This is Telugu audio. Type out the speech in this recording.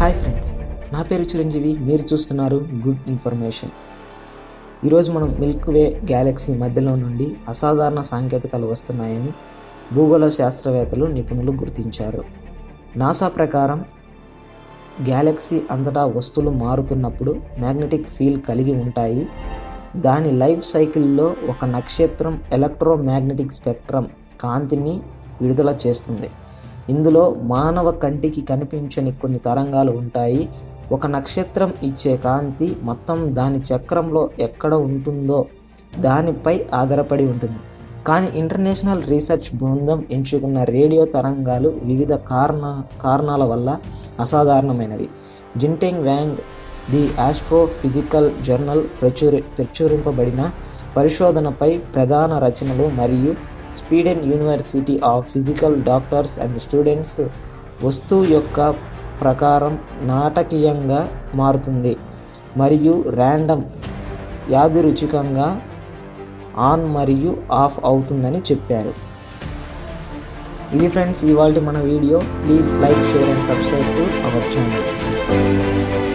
హాయ్ ఫ్రెండ్స్, నా పేరు చిరంజీవి. మీరు చూస్తున్నారు గుడ్ ఇన్ఫర్మేషన్. ఈరోజు మనం మిల్కీ గ్యాలక్సీ మధ్యలో నుండి అసాధారణ సాంకేతికాలు వస్తున్నాయని భూగోళ శాస్త్రవేత్తలు నిపుణులు గుర్తించారు. నాసా ప్రకారం గ్యాలక్సీ అంతటా వస్తువులు మారుతున్నప్పుడు మ్యాగ్నెటిక్ ఫీల్డ్ కలిగి ఉంటాయి. దాని లైఫ్ సైకిల్లో ఒక నక్షత్రం ఎలక్ట్రోమాగ్నెటిక్ స్పెక్ట్రమ్ కాంతిని విడుదల చేస్తుంది. ఇందులో మానవ కంటికి కనిపించని కొన్ని తరంగాలు ఉంటాయి. ఒక నక్షత్రం ఇచ్చే కాంతి మొత్తం దాని చక్రంలో ఎక్కడ ఉంటుందో దానిపై ఆధారపడి ఉంటుంది. కానీ ఇంటర్నేషనల్ రీసెర్చ్ బృందం ఎంచుకున్న రేడియో తరంగాలు వివిధ కారణాల వల్ల అసాధారణమైనవి. జిన్టింగ్ వ్యాంగ్ ది ఆస్ట్రోఫిజికల్ జర్నల్ ప్రచురింపబడిన పరిశోధనపై ప్రధాన రచనలు మరియు Sweden university of physical doctors and students వస్తువు యొక్క ప్రకారం నాటకీయంగా మారుతుంది మరియు ర్యాండమ్ యాదృచ్ఛికంగా ఆన్ మరియు ఆఫ్ అవుతుందని చెప్పారు. ఇది ఫ్రెండ్స్ ఇవాల్టి మన video. Please like, share and subscribe to our channel.